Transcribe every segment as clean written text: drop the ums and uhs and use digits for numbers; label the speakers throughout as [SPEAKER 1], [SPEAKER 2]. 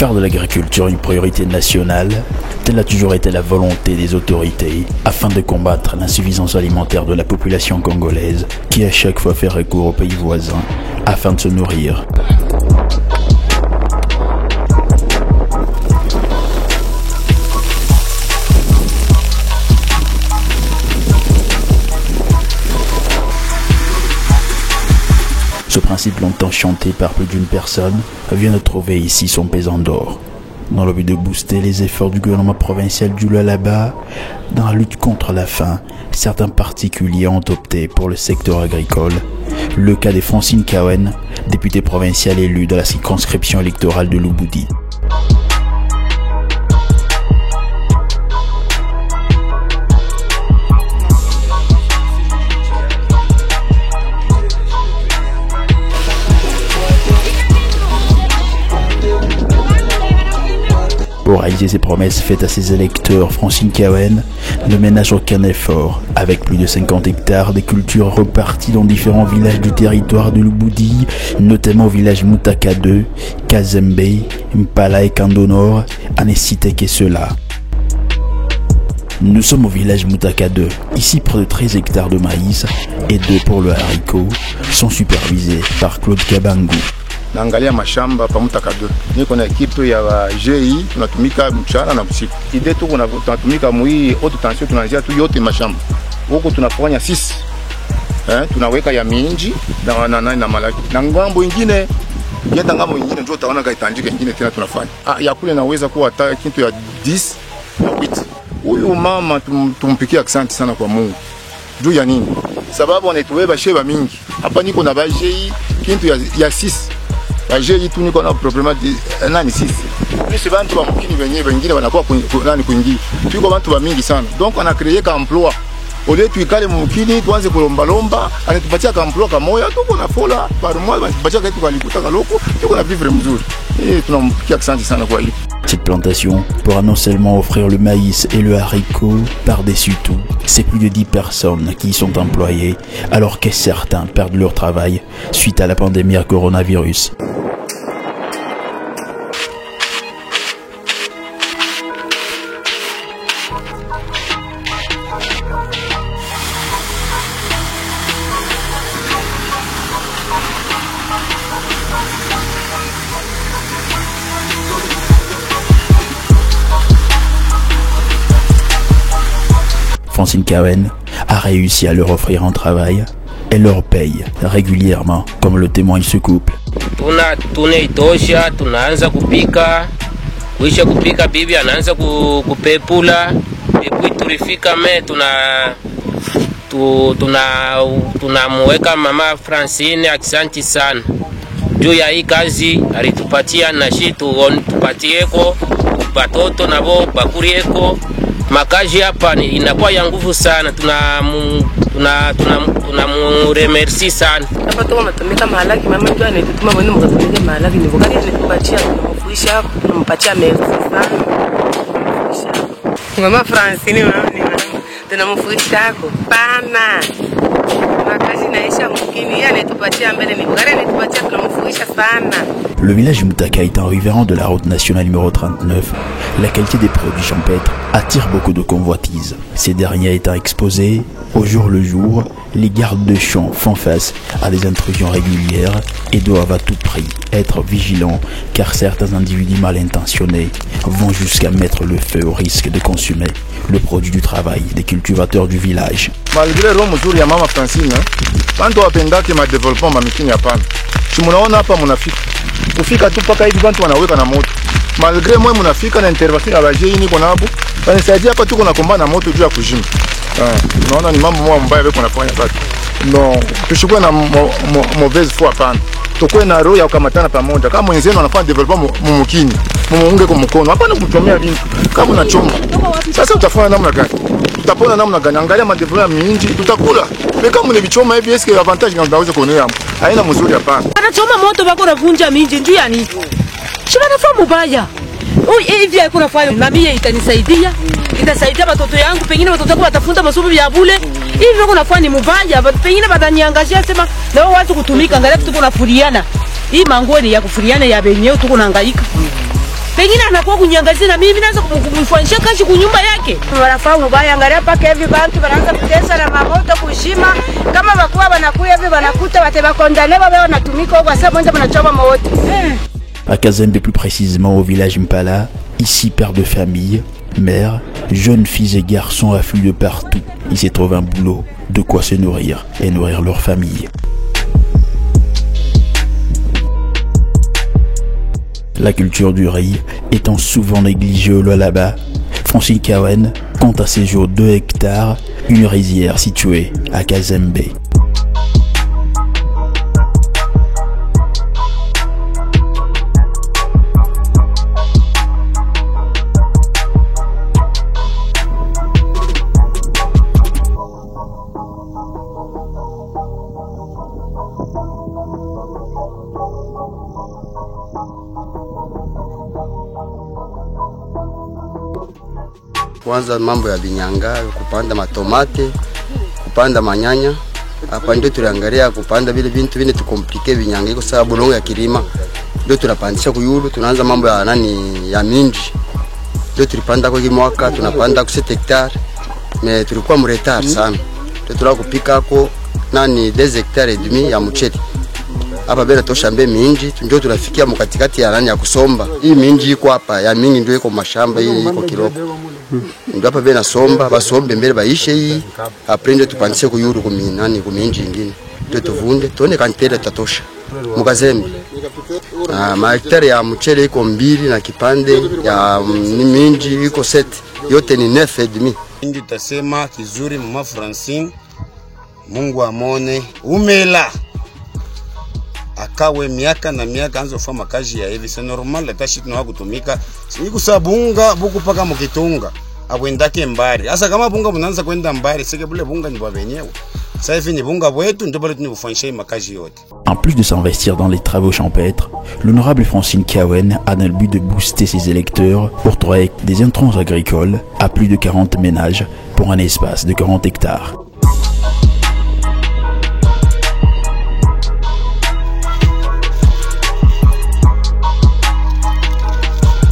[SPEAKER 1] Faire de l'agriculture une priorité nationale, telle a toujours été la volonté des autorités, afin de combattre l'insuffisance alimentaire de la population congolaise, qui à chaque fois fait recours aux pays voisins, afin de se nourrir. Ce principe longtemps chanté par plus d'une personne vient de trouver ici son pesant d'or. Dans le but de booster les efforts du gouvernement provincial du Lualaba, dans la lutte contre la faim, certains particuliers ont opté pour le secteur agricole. Le cas de Francine Kawen, députée provinciale élue de la circonscription électorale de Lubudi. Pour réaliser ses promesses faites à ses électeurs, Francine Kawen ne ménage aucun effort. Avec plus de 50 hectares de cultures reparties dans différents villages du territoire de Lubudi, notamment au village Mutaka 2, Kazembe, Mpala et Kandonor, à ne citer que cela. Nous sommes au village Mutaka 2. Ici, près de 13 hectares de maïs et 2 pour le haricot sont supervisés par Claude Kabangu.
[SPEAKER 2] Naangalia mashamba pa Mutaka 2. Niko na ekipe ya GI tunatumika mchana na usiku. Ide tu tunatumika mui haute tension tunaanzia tu yote mashamba. Huko tunafanya 6. Tunaweka ya minji na malaki. Na ngambo nyingine yenda ngambo nyingine ndio utaona kaitanjika nyingine tena tunafanya. Ya kule naweza kuwa hata kitu ya 10 na 8. Huyu mama tumpikia asante sana kwa Mungu. Juu ya nini? Sababu anatuweba sheba mingi. Hapa niko na GI kitu ya 6. Bajeli tu niko na problema nani sisi. Sisi bantu wa mkini wengine wanakuwa nani kuingia. Tuko bantu wa mingi sana. Donc on a créé ka emploi. Au lieu tuikale mkini tuanze kulomba lomba, anatupatia ka emploi kamoya tuko na fola par mois anatupatia kitu kalikuta kaloko, tuko na vivre mzuri. Tunampikia asante sana kwa hiyo.
[SPEAKER 1] Cette plantation pourra non seulement offrir le maïs et le haricot, par-dessus tout, c'est plus de 10 personnes qui y sont employées, alors que certains perdent leur travail suite à la pandémie à coronavirus. Francine Kawen a réussi à leur offrir un travail et leur paye régulièrement, comme le témoigne ce couple.
[SPEAKER 3] Tunaitosha, tunaanza kupika, kuisha kupika bibi anaanza kupepula, epi tulifika tunamweka mama Francine asante sana. Juu ya hii kazi alitupatia na shi tupatieko batoto nabo bakurieko. Makazi hapa inakuwa ya nguvu sana, tunamuremersi sana.
[SPEAKER 4] Hapa tunatumika mahalaki, mama ndio anatutuma mwende mkatumike mahalaki, ni vokali anatupatia, tunamfuisha, tunampatia meza sana. Mama Francine tunamfuisha hapo pana. Makazi naisha mkini, yeye anatupatia mbele, ni vokali anatupatia, tunamfuisha sana.
[SPEAKER 1] Le village Mutaka est un riverain de la route nationale numéro 39. La qualité des produits champêtres attire beaucoup de convoitises. Ces derniers étant exposés au jour le jour, les gardes de champ font face à des intrusions régulières et doivent à tout prix être vigilants car certains individus mal intentionnés vont jusqu'à mettre le feu au risque de consommer le produit du travail des cultivateurs du village.
[SPEAKER 2] Malgré le mzuri ya mama Francine, bantu wapendake ma development mamikini hapana. Si munaona hapa munafika. Kufika tu paka hivi bantu wanaweka na moto. Malgré moi munafika na intervention ya bajei niko nabo. Banisaidia hapa tuko na kombana na moto juu ya kujima. Unaona ni mambo mbaya beko nafanya bado. No, tushukue na mauvaise foi hapana. Tukue na roho ya kukamatana pamoja. Kama wenzenu wanafanya development mumukini, mumunge kwa mkono. Hapana kuchomea vintu. Kama unachoma. Sasa utafanya namna gani? Tutapona namna gani? Angalia madevelopment mingi, tutakula. Kama ni bichoma hivi eske avantage ndio tunaweza kuonea hapo. Haina mzuri hapana.
[SPEAKER 5] Anachoma moto bako navunja mingi njuu ya nini? Shima nafanya mubaya. Hivi haiko nafanya na mimi itanisaidia. Itasaidia watoto yangu, pengine watoto wangu watafunza masomo ya bure. Hivi wako nafanya ni mubaya, pengine bataniangazia sema na watu kutumika, angalia tuko nafuriana. Hii manguo ni ya kufuriana ya benyewe tuko nahangaika. pengine anakuwa kunyangazia na mimi naanza kumfanyisha kazi kunyumba yake.
[SPEAKER 6] Wanafaa mbaya, angalia paka hivi bantu wanaanza kutesa na mamoto kushima, kama wakuwa wanakuya hivi wanakuta watebakondane wao wanatumika kwa sababu mwanzo wanachoma moto.
[SPEAKER 1] À Kazembe, plus précisément au village Mpala, ici père de famille, mère, jeunes filles et garçons affluent de partout. Ils s'y trouvent un boulot, de quoi se nourrir et nourrir leur famille. La culture du riz étant souvent négligée au Lualaba, Francine Kawen compte à ses jours 2 hectares, une rizière située à Kazembe.
[SPEAKER 7] Kwanza mambo ya binyanga, kupanda matomate, kupanda manyanya. Hapa ndio tuliangalia kupanda vile vitu vine tukomplike binyanga iko sababu bulongo ya kilima. Ndio tunapandisha kuyulu, tunaanza mambo ya ya minji. Ndio tulipanda kwa mwaka, tunapanda kwa 7 hectares. Mais tulikuwa mretard sana. Ndio tulikuwa kupika kwa 2 hectares et demi ya mchele. Hapa bela tosha mbe minji, ndio tunafikia mkatikati ya kusomba. Hii minji iko hapa, ya mingi ndio iko mashamba, hii iko kiloko. Ndio hapa bena somba, basombe mbele baishe hii. Aprende tupandishe kuyuru kuminji ingine. Ndio tuvunde, tuone kantele tatosha. Mukazembe. Ma hektare ya mchele iko 2 na kipande ya minji iko 7. Yote ni 9 et demi.
[SPEAKER 8] Ndio tasema kizuri mama Francine. Mungu amone umela. Akawe miaka na miaka anzo fama kazi ya hivi. C'est normal la tashi tunawa kutumika. Siku sabunga buku paka mukitunga. Abwendake mbari. Asa kama bunga munaanza kwenda mbari, sike bule bunga ni babenyewe. Sasa hivi ni bunga bwetu ndio bale tunifanyisha makazi yote.
[SPEAKER 1] En plus de s'investir dans les travaux champêtres, l'honorable Francine Kawen a dans le but de booster ses électeurs pour trouver des intrants agricoles à plus de 40 ménages pour un espace de 40 hectares.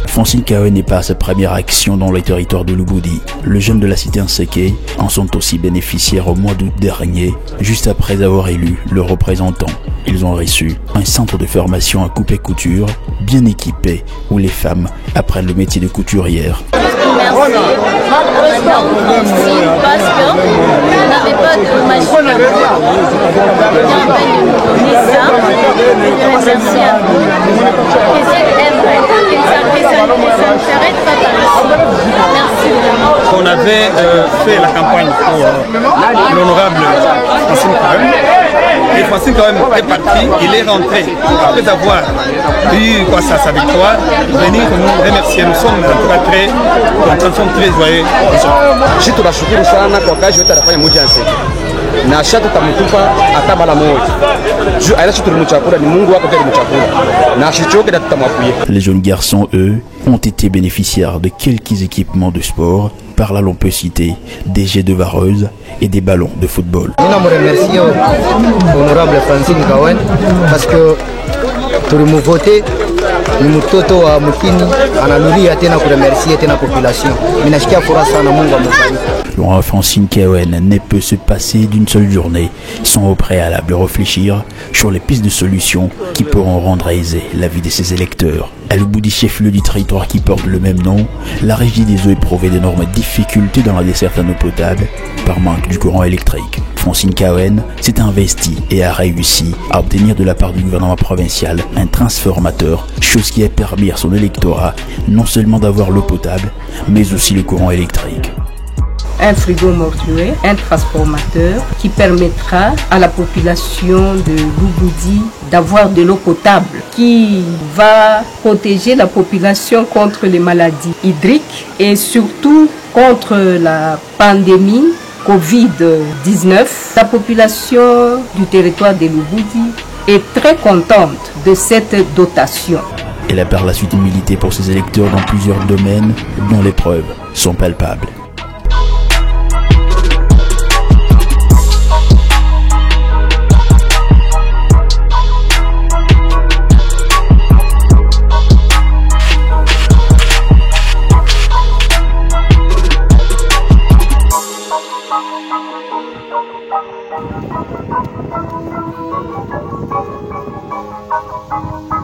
[SPEAKER 1] Francine Kawen n'est pas à sa première action dans le territoire de Lubudi. Le jeune de la cité Nseke en sont aussi bénéficiaires au mois d'août dernier, juste après avoir élu leurs représentants. Ils ont reçu un centre de formation à coupe et couture, bien équipé, où les femmes apprennent le métier de couturière.
[SPEAKER 9] Merci. Parce qu'on n'avait pas de machine à coudre. Bien de nous donner ça. Je remercie à vous. Et ça ne s'arrête pas par ici. Merci vraiment.
[SPEAKER 10] On avait fait la campagne pour l'honorable Francine Kawen. Et Francine Kawen est parti, il est rentré. Après avoir eu sa victoire, venir nous remercier. Nous sommes très joyeux.
[SPEAKER 11] Sisi tunashukuru sana kwa kazi yote anafanya moja Nseke. Na shatu tamutupa atabala moja. Juu aina tulimchakura ni Mungu wako ndiye alimchakura. Na shichoke da tutamwapuye.
[SPEAKER 1] Les jeunes garçons, eux, ont été bénéficiaires de quelques équipements de sport. Par là, l'on peut citer des jets de vareuse et des ballons de football.
[SPEAKER 12] Je remercie l'honorable Francine Kawen parce que pour me voter, ni mtoto wa mkini analulia tena kuremercier tena population. Minashikia furaha sana, Mungu ambariki.
[SPEAKER 1] Laurent Francine Kawen ne peut se passer d'une seule journée sans au préalable réfléchir sur les pistes de solutions qui pourront rendre aisée la vie de ses électeurs. À Lubudi, chef-lieu du territoire qui porte le même nom, la régie des eaux éprouvait d'énormes difficultés dans la desserte en eau potable par manque du courant électrique. Francine Kawen s'est investie et a réussi à obtenir de la part du gouvernement provincial un transformateur, chose qui a permis à son électorat non seulement d'avoir l'eau potable, mais aussi le courant électrique.
[SPEAKER 13] Un frigo mortuaire, un transformateur qui permettra à la population de Lubudi d'avoir de l'eau potable, qui va protéger la population contre les maladies hydriques et surtout contre la pandémie Covid-19. La population du territoire de Lubudi est très contente de cette dotation.
[SPEAKER 1] Elle a par la suite milité pour ses électeurs dans plusieurs domaines dont les preuves sont palpables.
[SPEAKER 14] Thank you.